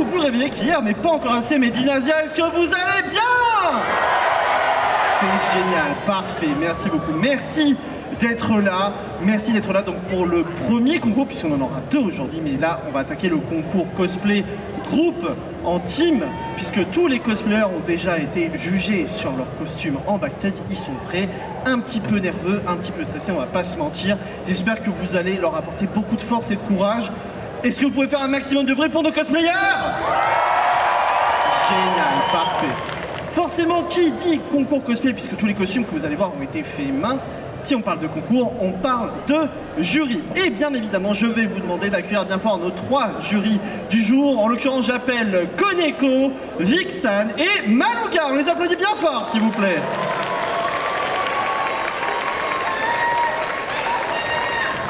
beaucoup plus réveillé qu'hier, mais pas encore assez. Mais Dinasia, est-ce que vous allez bien? C'est génial, parfait, merci beaucoup. Merci d'être là. Merci d'être là donc pour le premier concours, puisqu'on en aura deux aujourd'hui. Mais là, on va attaquer le concours cosplay groupe en team, puisque tous les cosplayers ont déjà été jugés sur leur costume en backstage. Ils sont prêts, un petit peu nerveux, un petit peu stressés, on va pas se mentir. J'espère que vous allez leur apporter beaucoup de force et de courage. Est-ce que vous pouvez faire un maximum de bruit pour nos cosplayers? Génial, parfait. Forcément, qui dit concours cosplay, puisque tous les costumes que vous allez voir ont été faits main, si on parle de concours, on parle de jury. Et bien évidemment, je vais vous demander d'accueillir bien fort nos trois jurys du jour. En l'occurrence, j'appelle Koneko, Vixen et Malouga. On les applaudit bien fort, s'il vous plaît.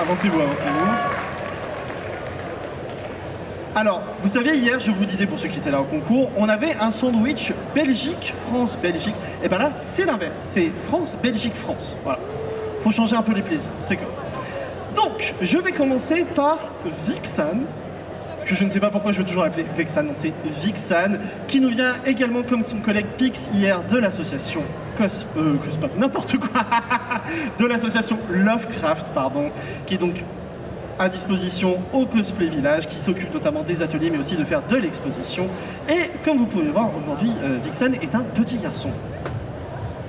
Avancez-vous, avancez-vous. Alors, vous savez, hier, je vous disais, pour ceux qui étaient là au concours, on avait un sandwich Belgique, France, Belgique. Et bien là, c'est l'inverse. C'est France, Belgique, France. Voilà. Faut changer un peu les plaisirs, c'est comme ça. Donc, je vais commencer par Vixen, que je ne sais pas pourquoi je veux toujours l'appeler Vexan, non, c'est Vixen, qui nous vient également, comme son collègue Pix hier, de l'association Cospop, n'importe quoi, de l'association Lovecraft, pardon, qui est donc à disposition au Cosplay Village, qui s'occupe notamment des ateliers, mais aussi de faire de l'exposition. Et comme vous pouvez le voir, aujourd'hui, Vixen est un petit garçon.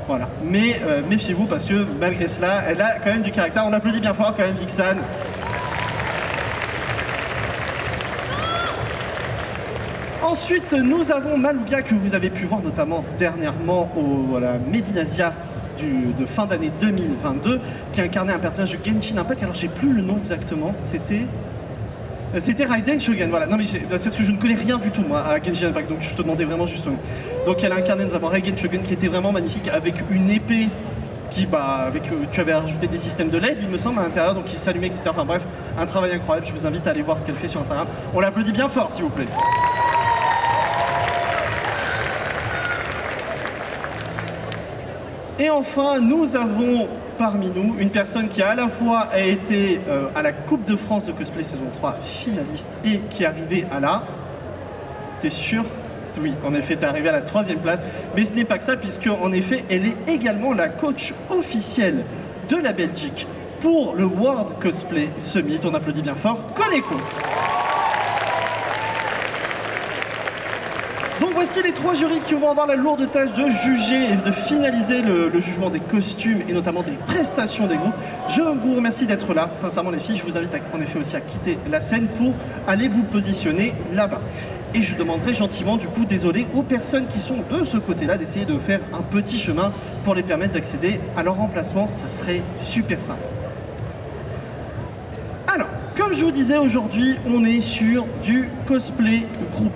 Voilà, mais méfiez-vous parce que malgré cela, elle a quand même du caractère. On applaudit bien fort quand même Vixen. Ensuite, nous avons Malouga, que vous avez pu voir notamment dernièrement au Medinasia de fin d'année 2022, qui incarnait un personnage de Genshin Impact. Alors j'ai plus le nom exactement, c'était Raiden Shogun, voilà. Non mais parce que je ne connais rien du tout moi à Genshin Impact, donc je te demandais vraiment justement. Donc elle a incarné notamment Raiden Shogun, qui était vraiment magnifique, avec une épée qui, tu avais rajouté des systèmes de LED, il me semble, à l'intérieur, donc qui s'allumait, etc. Enfin bref, un travail incroyable. Je vous invite à aller voir ce qu'elle fait sur Instagram. On l'applaudit bien fort, s'il vous plaît. Et enfin, nous avons parmi nous une personne qui à la fois a été à la Coupe de France de Cosplay saison 3 finaliste et qui est arrivée à la... T'es sûr? Oui, en effet, t'es arrivée à la 3e place. Mais ce n'est pas que ça, puisque en effet, elle est également la coach officielle de la Belgique pour le World Cosplay Summit. On applaudit bien fort Koneko. Donc voici les trois jurys qui vont avoir la lourde tâche de juger et de finaliser le jugement des costumes et notamment des prestations des groupes. Je vous remercie d'être là. Sincèrement les filles, je vous invite en effet aussi à quitter la scène pour aller vous positionner là-bas. Et je demanderai gentiment, du coup, désolé aux personnes qui sont de ce côté-là d'essayer de faire un petit chemin pour les permettre d'accéder à leur emplacement. Ça serait super simple. Alors, comme je vous disais, aujourd'hui, on est sur du cosplay groupe.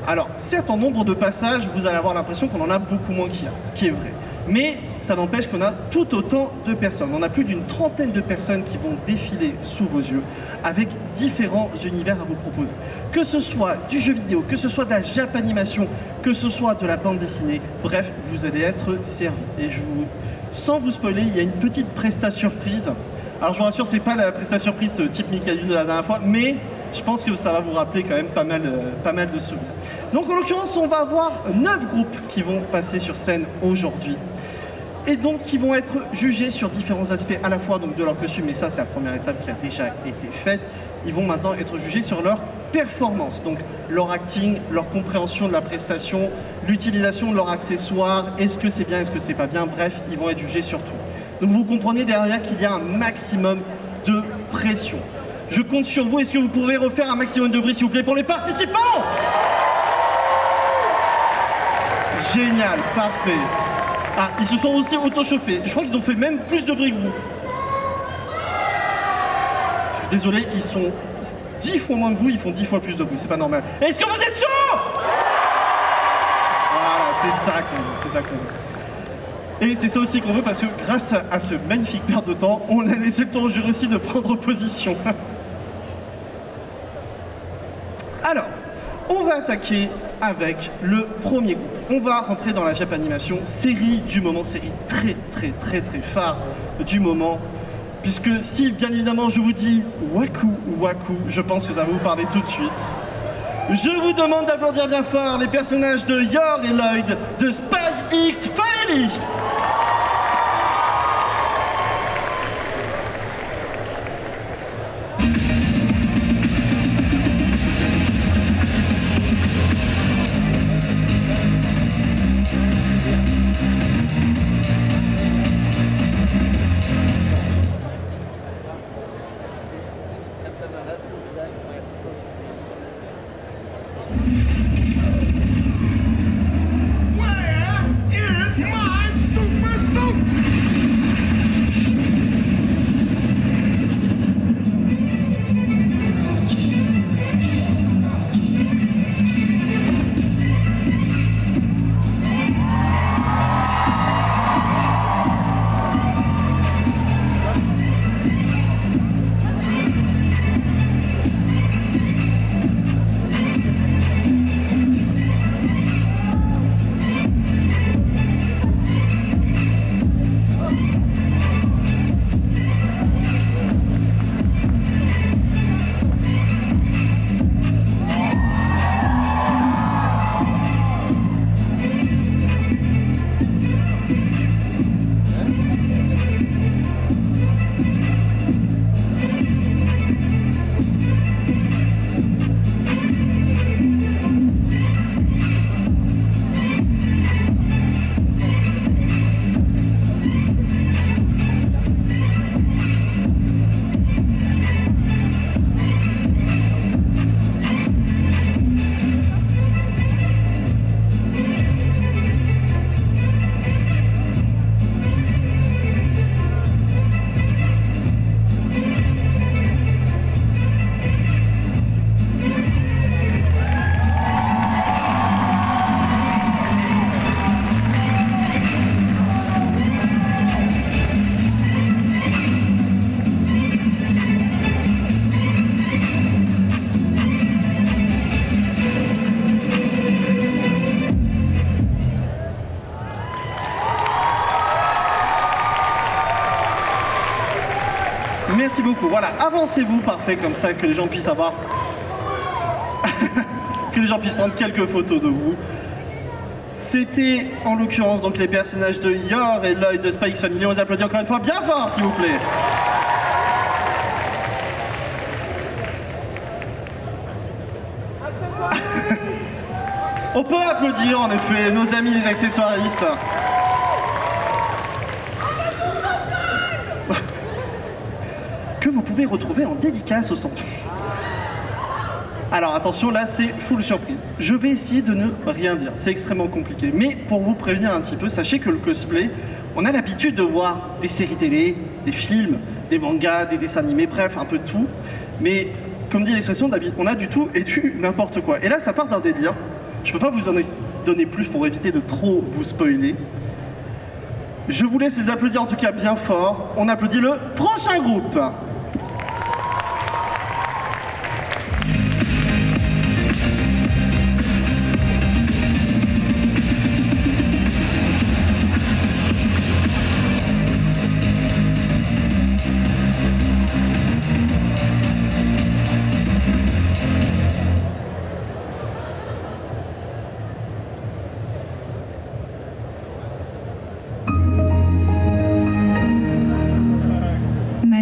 Alors, certes, en nombre de passages, vous allez avoir l'impression qu'on en a beaucoup moins qu'hier, ce qui est vrai. Mais ça n'empêche qu'on a tout autant de personnes. On a plus d'une trentaine de personnes qui vont défiler sous vos yeux avec différents univers à vous proposer. Que ce soit du jeu vidéo, que ce soit de la japanimation, que ce soit de la bande dessinée, bref, vous allez être servis. Et sans vous spoiler, il y a une petite prestation surprise. Alors je vous rassure, c'est pas la prestation surprise type Mikado de la dernière fois, mais je pense que ça va vous rappeler quand même pas mal de souvenirs. Donc en l'occurrence, on va avoir 9 groupes qui vont passer sur scène aujourd'hui. Et donc qui vont être jugés sur différents aspects à la fois donc, de leur costume, mais ça c'est la première étape qui a déjà été faite. Ils vont maintenant être jugés sur leur performance, donc leur acting, leur compréhension de la prestation, l'utilisation de leurs accessoires, est-ce que c'est bien, est-ce que c'est pas bien, bref, ils vont être jugés sur tout. Donc vous comprenez derrière qu'il y a un maximum de pression. Je compte sur vous, est-ce que vous pouvez refaire un maximum de bruit s'il vous plaît pour les participants? Génial, parfait. Ah, ils se sont aussi auto-chauffés. Je crois qu'ils ont fait même plus de bruit que vous. Je suis désolé, ils sont 10 fois moins que vous, ils font 10 fois plus de bruit, c'est pas normal. Est-ce que vous êtes chaud? Voilà, c'est ça qu'on veut, c'est ça qu'on veut. Et c'est ça aussi qu'on veut parce que grâce à ce magnifique perte de temps, on a laissé le temps au jury aussi de prendre position. Alors, on va attaquer avec le premier groupe. On va rentrer dans la japanimation, série du moment, série très phare du moment. Puisque si, bien évidemment, je vous dis Waku Waku, je pense que ça va vous parler tout de suite. Je vous demande d'applaudir bien fort les personnages de Yor et Lloyd de Spy X Family. Merci beaucoup. Voilà, avancez-vous, parfait, comme ça que les gens puissent avoir... que les gens puissent prendre quelques photos de vous. C'était en l'occurrence donc les personnages de Yor et Lloyd de Spy X Family. On les applaudit encore une fois bien fort, s'il vous plaît. On peut applaudir en effet nos amis les accessoiristes. Que vous pouvez retrouver en dédicace au stand. Alors attention, là c'est full surprise. Je vais essayer de ne rien dire, c'est extrêmement compliqué. Mais pour vous prévenir un petit peu, sachez que le cosplay, on a l'habitude de voir des séries télé, des films, des mangas, des dessins animés, bref, un peu de tout. Mais comme dit l'expression, on a du tout et du n'importe quoi. Et là ça part d'un délire. Je peux pas vous en donner plus pour éviter de trop vous spoiler. Je vous laisse les applaudir en tout cas bien fort. On applaudit le prochain groupe.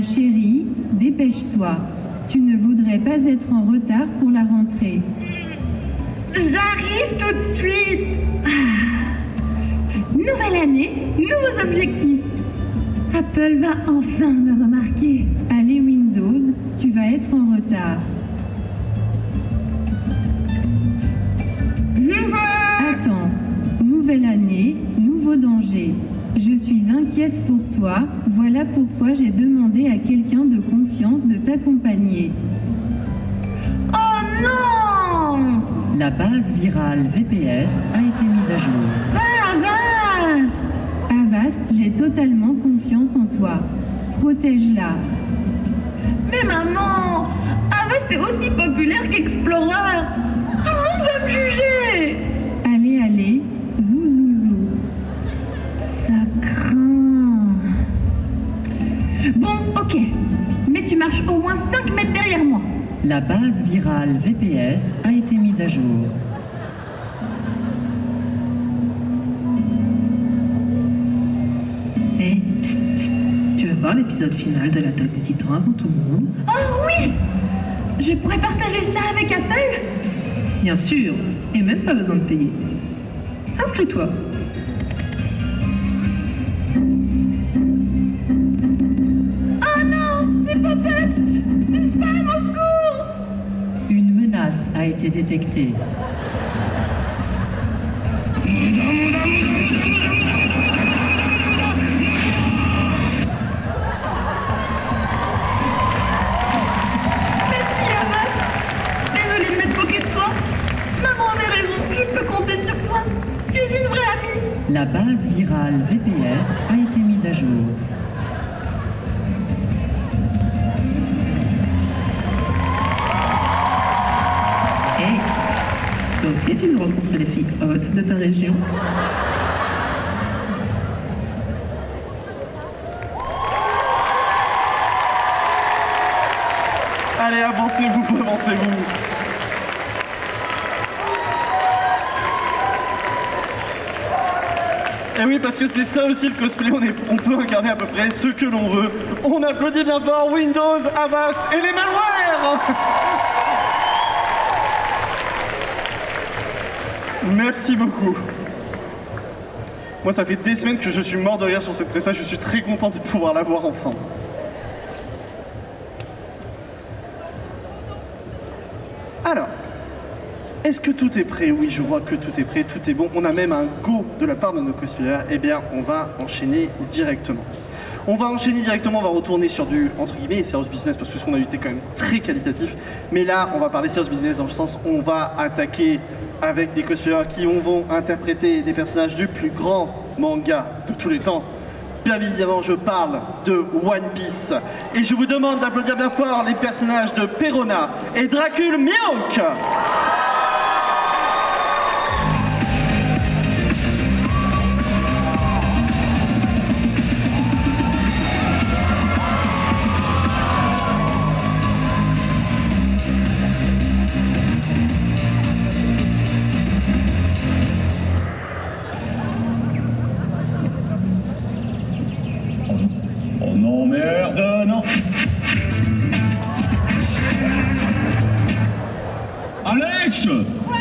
Chérie, dépêche-toi. Tu ne voudrais pas être en retard pour la rentrée. J'arrive tout de suite. Nouvelle année, nouveaux objectifs. Apple va enfin me remarquer. Allez Windows, tu vas être en retard. Attends, nouvelle année, nouveau danger. Je suis inquiète pour toi, voilà pourquoi j'ai demandé à quelqu'un de confiance de t'accompagner. Oh non! La base virale VPS a été mise à jour. Pas Avast! Avast, j'ai totalement confiance en toi. Protège-la. Mais maman, Avast est aussi populaire qu'Explorer. Tout le monde va me juger. Allez, allez, zou zou zou. Ça craint. Bon, ok. Mais tu marches au moins 5 mètres derrière moi. La base virale VPS a été été mise à jour. Hé, psst, psst. Tu veux voir l'épisode final de l'attaque des Titans avant tout le monde? Oh oui! Je pourrais partager ça avec Apple? Bien sûr, et même pas besoin de payer. Inscris-toi. Oh non! Des pop-up! Des spams au secours! Une menace a été détectée. Merci Avast! Désolée de m'être moquée de toi. Maman avait raison, je peux compter sur toi. Tu es une vraie amie. La base virale VPS a été mise à jour. Hé, psst. Toi aussi tu veux rencontrer les filles hautes de ta région? Allez, avancez-vous, avancez-vous. Et oui, parce que c'est ça aussi le cosplay, on peut incarner à peu près ce que l'on veut. On applaudit bien fort Windows, Avast et les malwares. Merci beaucoup. Moi, ça fait des semaines que je suis mort de rire sur cette presse, je suis très content de pouvoir la voir enfin. Alors, est-ce que tout est prêt? Oui, je vois que tout est prêt, tout est bon. On a même un go de la part de nos cosplayers. Eh bien, on va enchaîner directement. On va retourner sur du, entre guillemets, serious business, parce que ce qu'on a eu était quand même très qualitatif. Mais là, on va parler serious business dans le sens où on va attaquer avec des cosplayers qui vont interpréter des personnages du plus grand manga de tous les temps. Bien évidemment, je parle de One Piece. Et je vous demande d'applaudir bien fort les personnages de Perona et Dracul Mihawk. Oh non, merde, non. Alex! Quoi?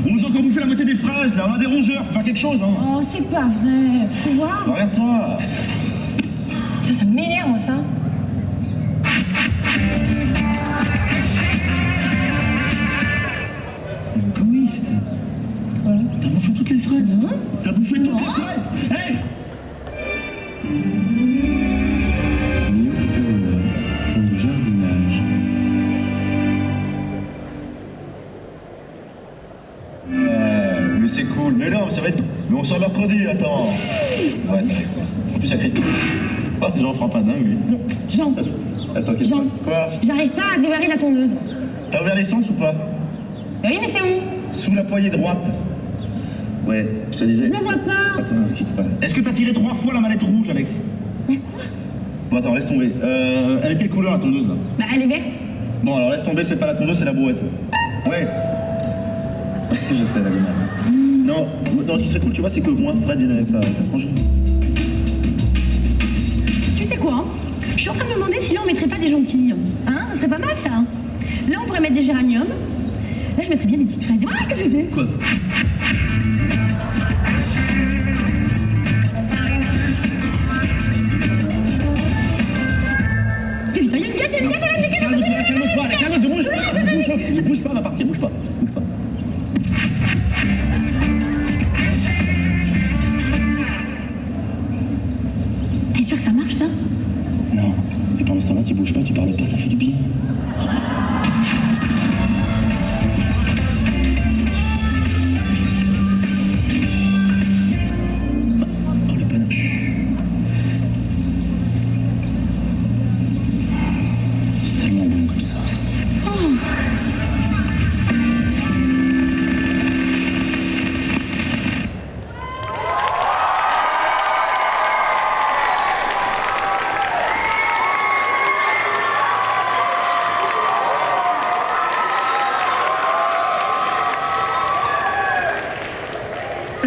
On nous a encore bouffé la moitié des fraises, là, on a des rongeurs, faut faire quelque chose, hein. Oh, c'est pas vrai. Faut voir. Regarde ça. Ça m'énerve, moi, ça. Égoïste. Quoi? T'as bouffé toutes les fraises. Non. T'as bouffé toutes les fraises. Hey! Mihawk et Perona font du jardinage. Mais c'est cool. Mais non, ça va être... Mais on sort mercredi, attends. Ouais, ça va être cool. En plus, il y a Christine. Oh, Jean fera pas dingue, lui. Jean, Attends, qu'est-ce Jean. que... Quoi? j'arrive pas à démarrer la tondeuse. T'as ouvert l'essence ou pas? Oui, mais c'est où? Sous la poignée droite. Ouais, je te disais... Je ne vois pas. Attends, quitte pas. Est-ce que t'as tiré 3 fois la mallette rouge, Alex? Mais quoi? Bon, attends, laisse tomber. Elle est de quelle couleur, la tondeuse, là? Bah, elle est verte. Bon, alors laisse tomber, c'est pas la tondeuse, c'est la brouette. Ouais. Je sais, la gueule. Non, ce qui serait cool, tu vois, c'est que moi, Fred vienne avec sa frangine. Tu sais quoi? Je suis en train de me demander si là on mettrait pas des jonquilles. Hein? Ça serait pas mal ça. Là on pourrait mettre des géraniums. Là je mettrais bien des petites fraises. Ah, qu'est-ce que c'est? Quoi? Calme-toi, calme-toi, bouge pas, on va partir, bouge pas. T'es sûr que ça marche ça? Non, mais pendant ce temps-là, tu bouges pas, tu parles pas, ça fait du bien. Oh, le panache. C'est tellement bon comme ça.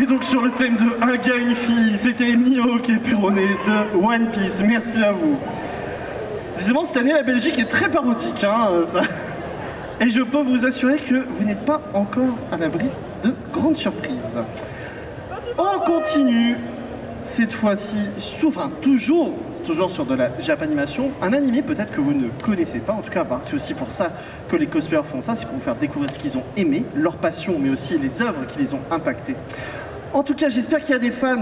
Et donc sur le thème de un gars, une fille, c'était Mihawk et Perronnet de One Piece. Merci à vous. Décidément, cette année, la Belgique est très parodique. Ça. Et je peux vous assurer que vous n'êtes pas encore à l'abri de grandes surprises. On continue, cette fois-ci, toujours sur de la Japanimation, un animé peut-être que vous ne connaissez pas, en tout cas c'est aussi pour ça que les cosplayers font ça, c'est pour vous faire découvrir ce qu'ils ont aimé, leur passion, mais aussi les œuvres qui les ont impactés. En tout cas, j'espère qu'il y a des fans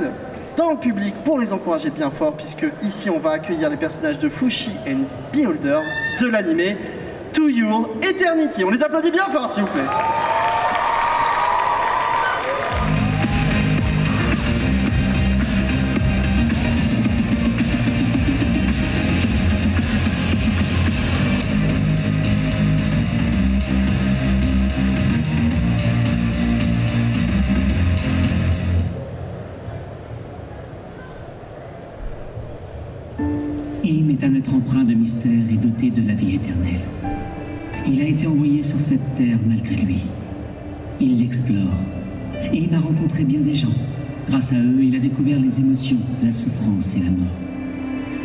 dans le public pour les encourager bien fort, puisque ici on va accueillir les personnages de Fushi et Beholder de l'animé To Your Eternity. On les applaudit bien fort, s'il vous plaît. Im est un être empreint de mystère et doté de la vie éternelle. Il a été envoyé sur cette terre malgré lui. Il l'explore. Im a rencontré bien des gens. Grâce à eux, il a découvert les émotions, la souffrance et la mort.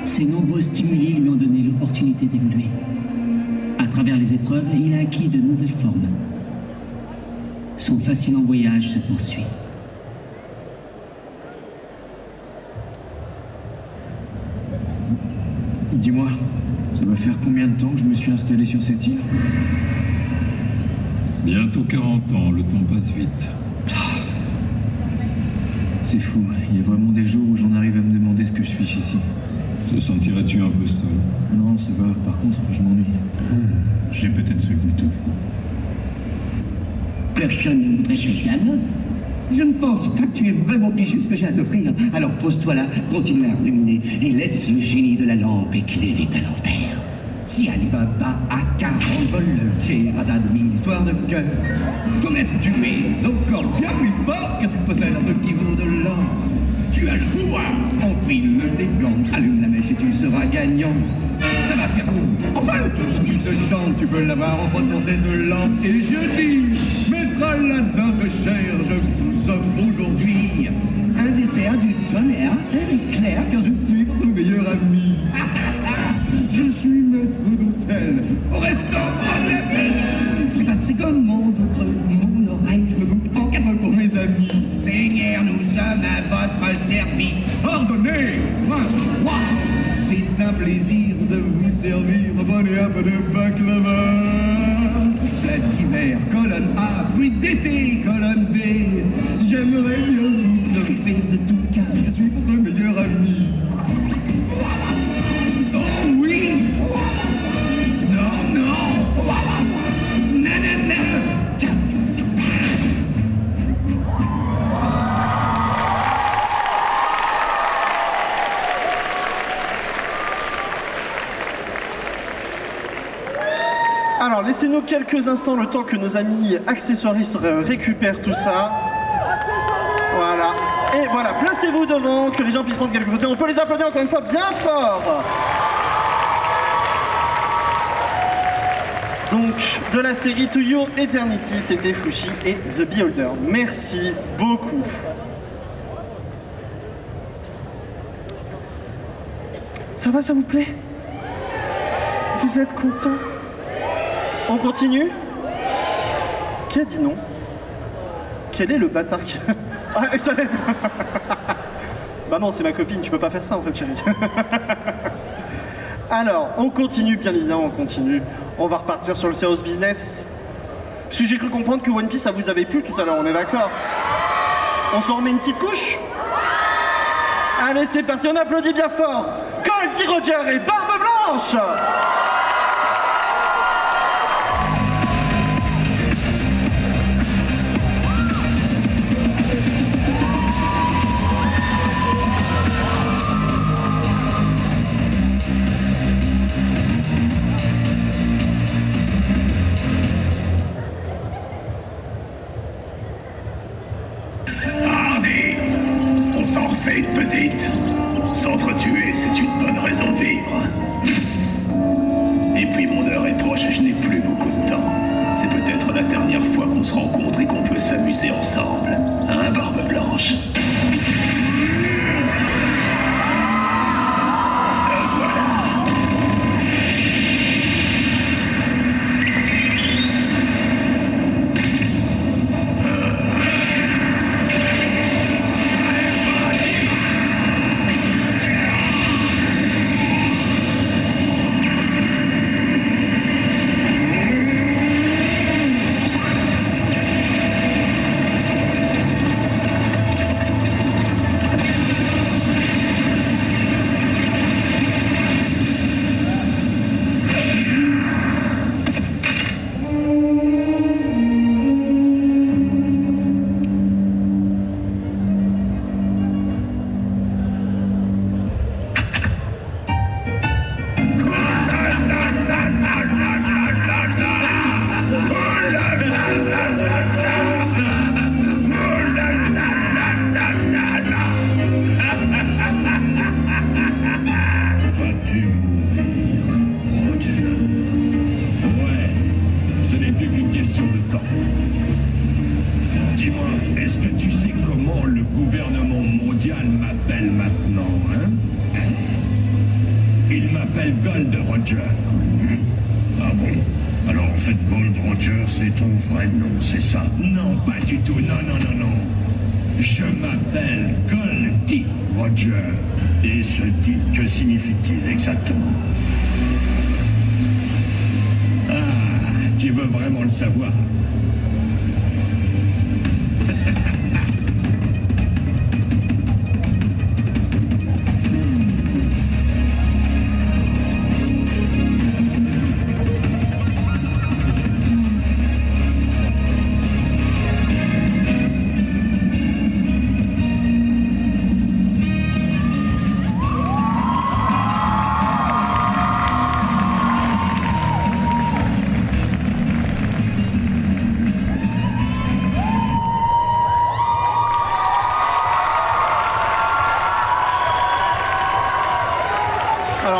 Ces nombreux stimuli lui ont donné l'opportunité d'évoluer. À travers les épreuves, il a acquis de nouvelles formes. Son fascinant voyage se poursuit. Dis-moi, ça va faire combien de temps que je me suis installé sur cette île? Bientôt 40 ans, le temps passe vite. C'est fou, il y a vraiment des jours où j'en arrive à me demander ce que je fiche ici. Te sentirais-tu un peu seul? Non, ça va, par contre, je m'ennuie. J'ai peut-être ce qu'il te faut. Personne ne voudrait que tu calmes. Je ne pense pas que tu aies vraiment pigé ce que j'ai à t'offrir. Alors pose-toi là, continue à ruminer et laisse le génie de la lampe éclairer ta lanterne. Si Alibaba a 40 voleurs, Scheherazade 1000 histoires de cœur, ton maître tu es encore bien plus fort car tu possèdes un truc qui vaut de l'or. Tu as le pouvoir, enfile tes gants, allume la mèche et tu seras gagnant. Ça va faire boum. Enfin, tout ce qu'il te chante, tu peux l'avoir en frottant cette lampe. Et je dis, mettra là-dedans de chair, je vous offre aujourd'hui un dessert du tonnerre et l'éclair, car je suis votre meilleur ami. Je suis maître d'hôtel au restaurant de la ville. C'est passé comme mon dos creux, mon oreille, je me coupe en quatre pour mes amis. Seigneur, nous sommes à votre service. Ordonnez, prince roi. C'est un plaisir de vous servir. Prenez un peu de baklava. Plat d'hiver, colonne A, fruits d'été, colonne B. J'aimerais bien vous offrir de tout cœur. Je suis votre meilleur ami. Oh oui. Non, non. Nanana. Alors, laissez-nous quelques instants, le temps que nos amis accessoiristes récupèrent tout ça. Voilà. Et voilà, placez-vous devant, que les gens puissent prendre quelques photos. On peut les applaudir encore une fois bien fort. Donc, de la série To Your Eternity, c'était Fushi et The Beholder. Merci beaucoup. Ça va, ça vous plaît? Vous êtes content? On continue? Qui a dit non? Quel est le bâtard qui... Ah, ça lève. Bah non, c'est ma copine, tu peux pas faire ça en fait, chérie. Alors, on continue, bien évidemment, on continue. On va repartir sur le serious business. Parce que j'ai cru comprendre que One Piece, ça vous avait plu tout à l'heure, on est d'accord? On s'en remet une petite couche? Allez, c'est parti, on applaudit bien fort. Goldie Roger et Barbe Blanche. Une petite. S'entretuer, c'est une bonne raison de vivre. Et puis mon heure est proche et je n'ai plus beaucoup de temps. C'est peut-être la dernière fois qu'on se rencontre et qu'on peut peut s'amuser ensemble. Hein, Barbe Blanche?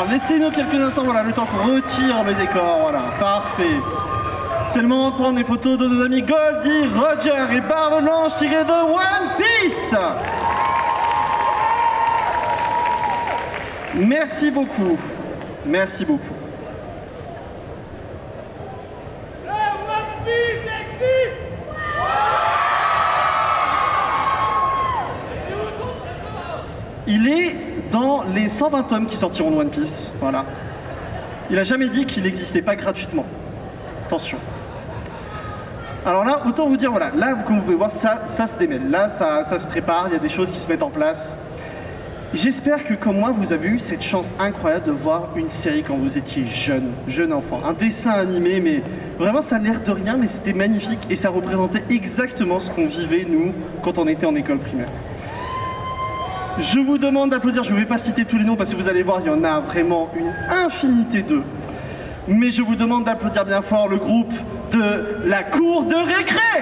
Laissez-nous quelques instants, voilà, le temps qu'on retire le décor, voilà, parfait. C'est le moment de prendre des photos de nos amis Goldie, Roger et Barbe Blanche tirés de One Piece. Merci beaucoup, merci beaucoup. Il est dans les 120 tomes qui sortiront de One Piece, voilà. Il a jamais dit qu'il n'existait pas gratuitement. Attention. Alors là, autant vous dire, voilà, là, comme vous pouvez voir, ça se démêle. Là, ça se prépare, il y a des choses qui se mettent en place. J'espère que, comme moi, vous avez eu cette chance incroyable de voir une série quand vous étiez jeune enfant. Un dessin animé, mais vraiment, ça a l'air de rien, mais c'était magnifique et ça représentait exactement ce qu'on vivait, nous, quand on était en école primaire. Je vous demande d'applaudir, je ne vais pas citer tous les noms parce que vous allez voir, il y en a vraiment une infinité d'eux. Mais je vous demande d'applaudir bien fort le groupe de la cour de récré.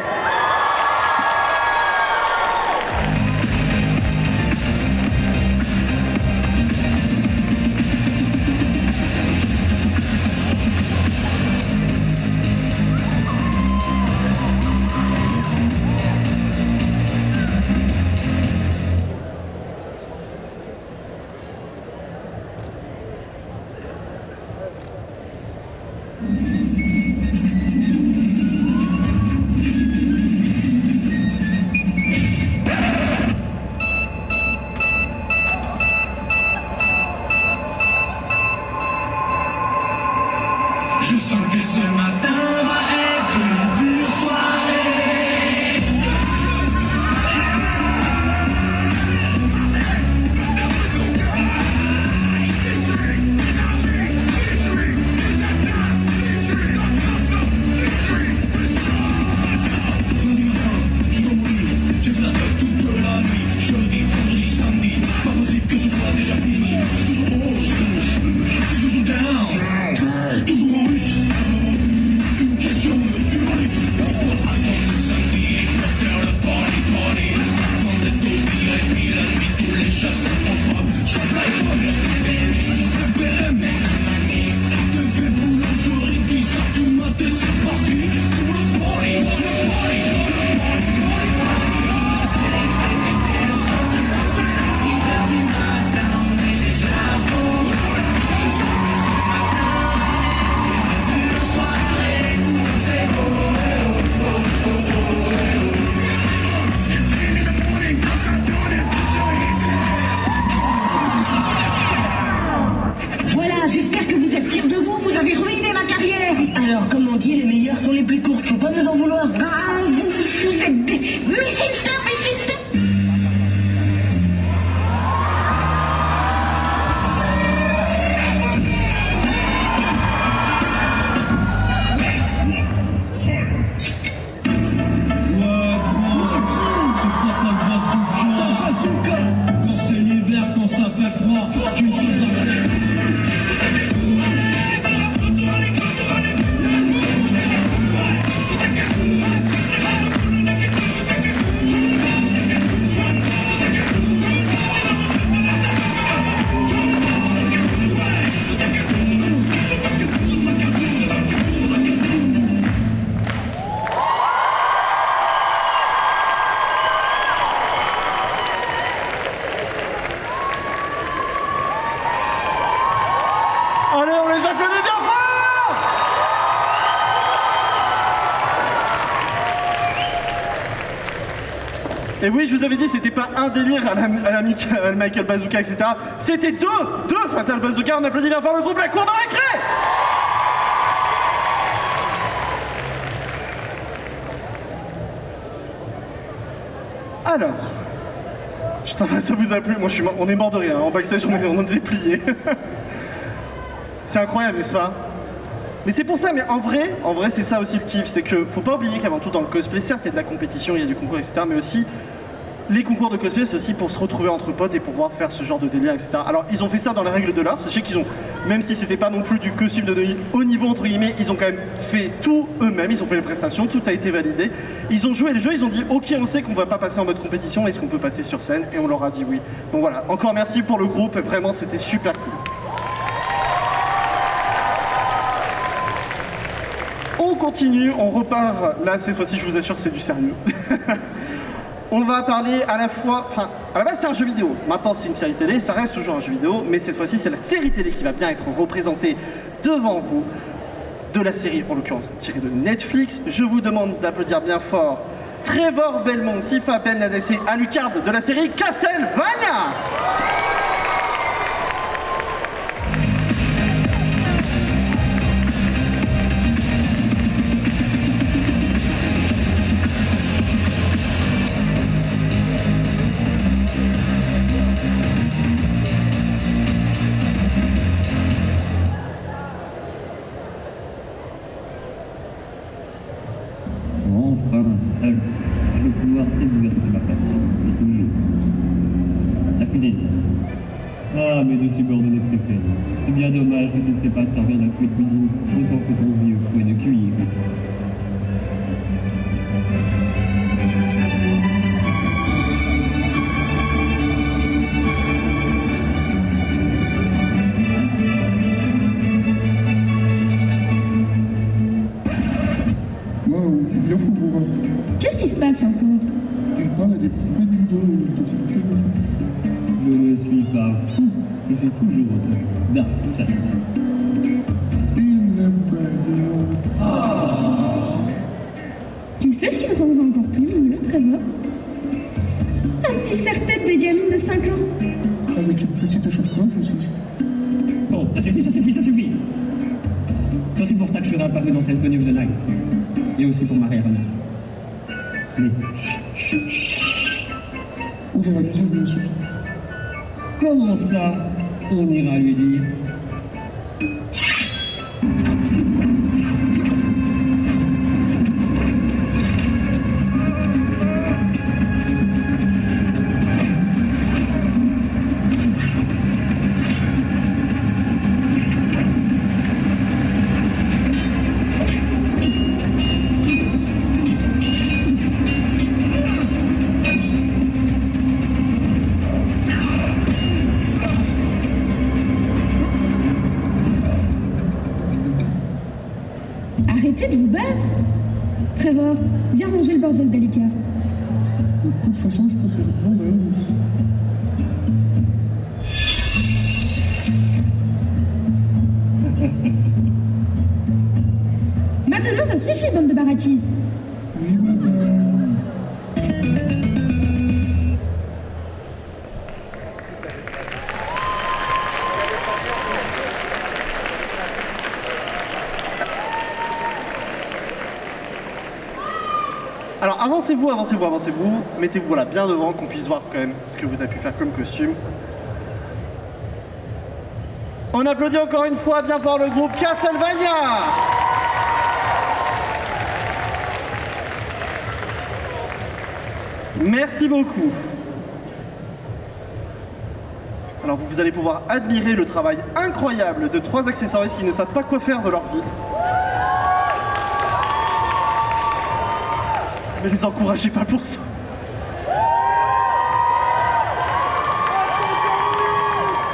Et oui, je vous avais dit, c'était pas un délire à la Michael Bazooka, etc. C'était deux Fatal Bazooka. On applaudit bien fort le groupe La Cour de Récré. Alors, ça vous a plu? Moi, on est mort de rire. En backstage, on est déplié. C'est incroyable, n'est-ce pas? Mais c'est pour ça, mais en vrai c'est ça aussi le kiff, c'est que faut pas oublier qu'avant tout dans le cosplay, certes il y a de la compétition, il y a du concours, etc. Mais aussi, les concours de cosplay, c'est aussi pour se retrouver entre potes et pour pouvoir faire ce genre de délire, etc. Alors ils ont fait ça dans les règles de l'art, sachez qu'ils ont, même si c'était pas non plus du costume de haut niveau entre guillemets, ils ont quand même fait tout eux-mêmes, ils ont fait les prestations, tout a été validé. Ils ont joué les jeux, ils ont dit ok, on sait qu'on va pas passer en mode compétition, est-ce qu'on peut passer sur scène? Et on leur a dit oui. Donc voilà, encore merci pour le groupe, vraiment c'était super cool. On continue, on repart, là cette fois-ci je vous assure c'est du sérieux. On va parler à la fois, enfin à la base c'est un jeu vidéo, maintenant c'est une série télé, ça reste toujours un jeu vidéo, mais cette fois-ci c'est la série télé qui va bien être représentée devant vous, de la série en l'occurrence tirée de Netflix. Je vous demande d'applaudir bien fort Trevor Belmont, Sifa Ben Ladès et Alucard de la série Castlevania. Seul, je vais pouvoir exercer ma passion, et toujours. La cuisine. Ah, mes deux subordonnés préférés. C'est bien dommage que tu ne sais pas te servir d'un fouet de cuisine, autant que ton vieux fouet de cuivre. Qu'est-ce qui se passe encore? Il parle à des poupées de Je ne suis pas fou, je fais toujours d'un ça. Tu sais ce qui me rendra encore plus mignon, Trevor? Un petit serre-tête de gamine de 5 ans. Avec une petite échappement aussi. Bon, ça suffit. C'est aussi pour ça que je serai apparu dans cette tenue de Nag. Et aussi pour Marie Renard. On verra lui dire bien sûr. Comment ça, on ira lui dire? Arrêtez de vous battre! Trevor, viens ranger le bordel d'Alucard. De toute façon, je préfère le prendre Maintenant, ça suffit, bande de baraki! Oui, madame. Alors avancez-vous, mettez-vous voilà, bien devant, qu'on puisse voir quand même ce que vous avez pu faire comme costume. On applaudit encore une fois bien fort le groupe Castlevania. Merci beaucoup. Alors vous allez pouvoir admirer le travail incroyable de 3 accessoristes qui ne savent pas quoi faire de leur vie. Mais les encouragez pas pour ça.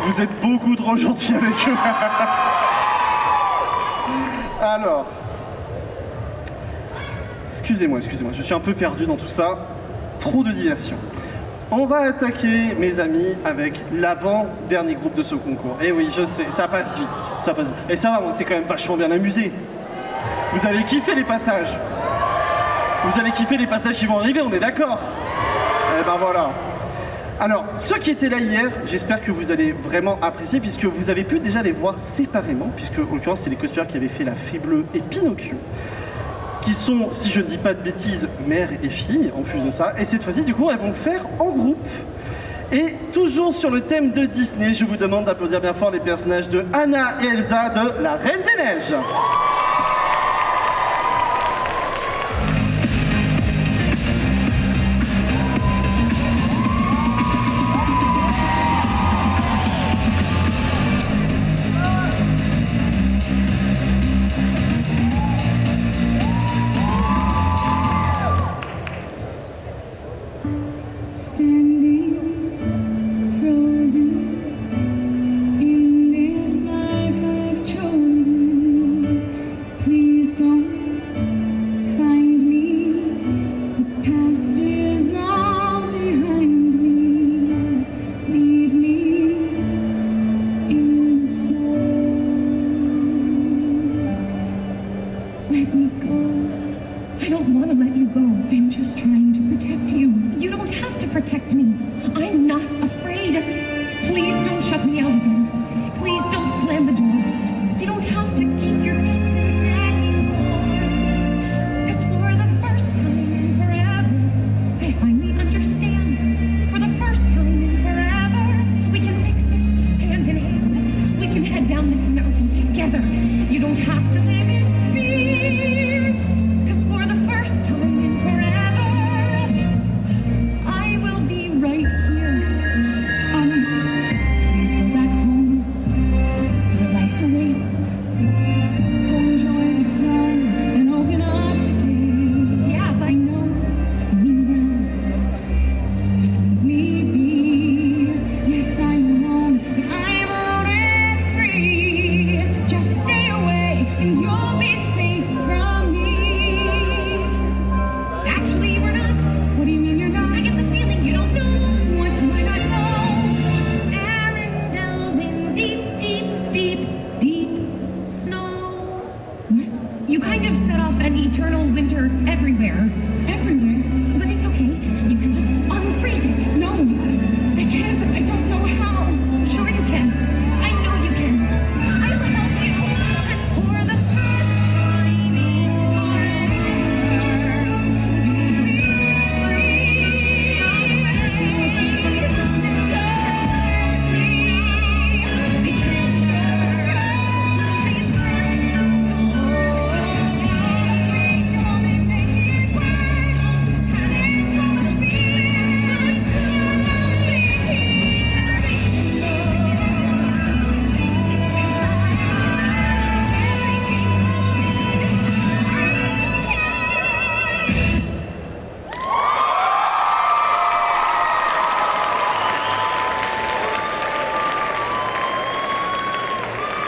Vous êtes beaucoup trop gentils avec eux. Alors, excusez-moi, je suis un peu perdu dans tout ça. Trop de diversion. On va attaquer, mes amis, avec l'avant-dernier groupe de ce concours. Et oui, je sais, ça passe vite, Et ça va, on s'est quand même vachement bien amusé. Vous avez kiffé les passages. Vous allez kiffer les passages qui vont arriver, on est d'accord? Eh ben voilà. Alors, ceux qui étaient là hier, j'espère que vous allez vraiment apprécier, puisque vous avez pu déjà les voir séparément, puisque en l'occurrence, c'est les cosplayers qui avaient fait La Fée Bleue et Pinocchio, qui sont, si je ne dis pas de bêtises, mère et fille, en plus de ça. Et cette fois-ci, du coup, elles vont le faire en groupe. Et toujours sur le thème de Disney, je vous demande d'applaudir bien fort les personnages de Anna et Elsa de La Reine des Neiges.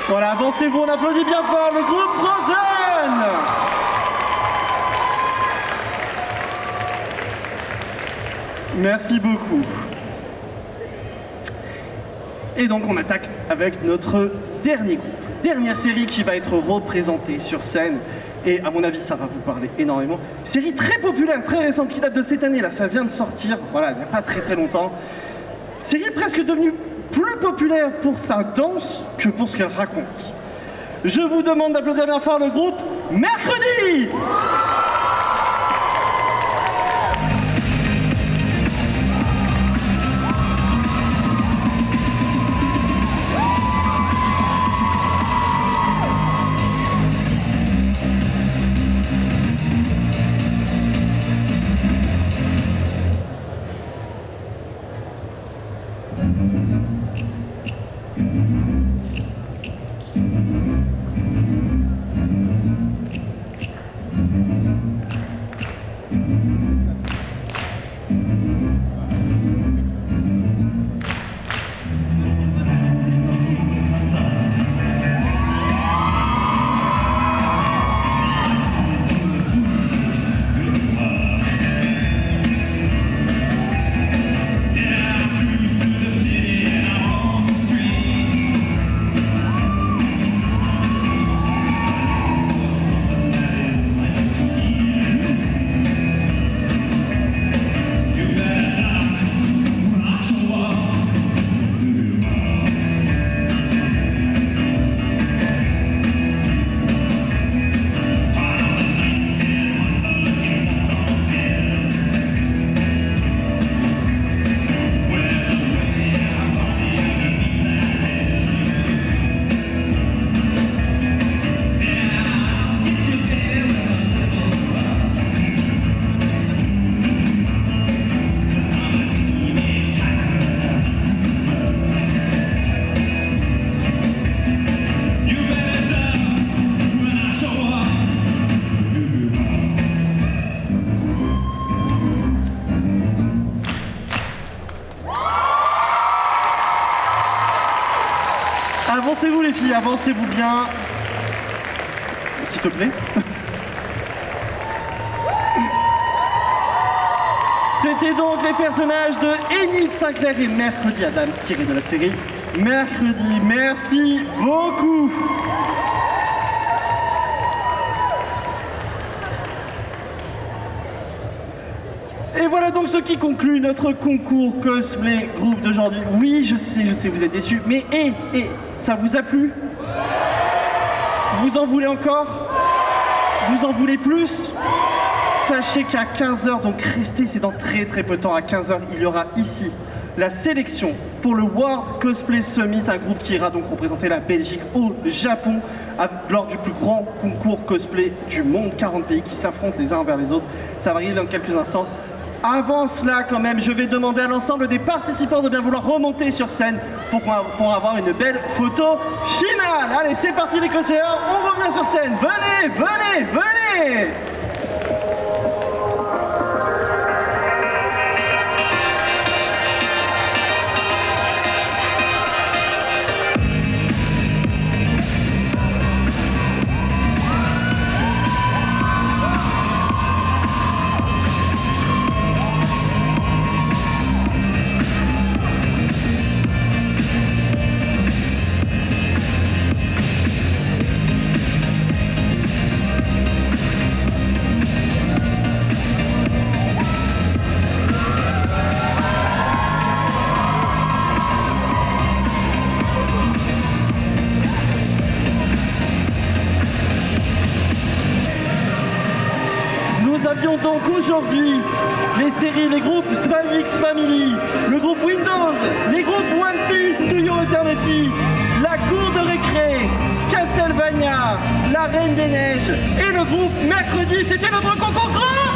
Voilà, avancez-vous, on applaudit bien fort le groupe Frozen. Merci beaucoup. Et donc on attaque avec notre dernier groupe. Dernière série qui va être représentée sur scène. Et à mon avis, ça va vous parler énormément. Série très populaire, très récente, qui date de cette année, là, ça vient de sortir, voilà, il n'y a pas très longtemps. Série presque devenue plus populaire pour sa danse que pour ce qu'elle raconte. Je vous demande d'applaudir bien fort le groupe Mercredi. Avancez-vous les filles, avancez-vous bien. S'il te plaît. C'était donc les personnages de Enid Sinclair et Mercredi Adams tirés de la série Mercredi. Merci beaucoup. Et voilà donc ce qui conclut notre concours cosplay groupe d'aujourd'hui. Oui, je sais, vous êtes déçus, mais ça vous a plu? Vous en voulez encore? Vous en voulez plus? Sachez qu'à 15h, donc restez, c'est dans très peu de temps, à 15h, il y aura ici la sélection pour le World Cosplay Summit, un groupe qui ira donc représenter la Belgique au Japon lors du plus grand concours cosplay du monde, 40 pays qui s'affrontent les uns envers les autres. Ça va arriver dans quelques instants. Avant cela, quand même, je vais demander à l'ensemble des participants de bien vouloir remonter sur scène pour avoir une belle photo finale. Allez, c'est parti les cosplayers, on revient sur scène. Venez, venez, venez! Donc aujourd'hui, les séries, les groupes Spy X Family, le groupe Windows, les groupes One Piece, To Your Eternity, la Cour de Récré, Castlevania, la Reine des Neiges et le groupe Mercredi, c'était notre concours grand!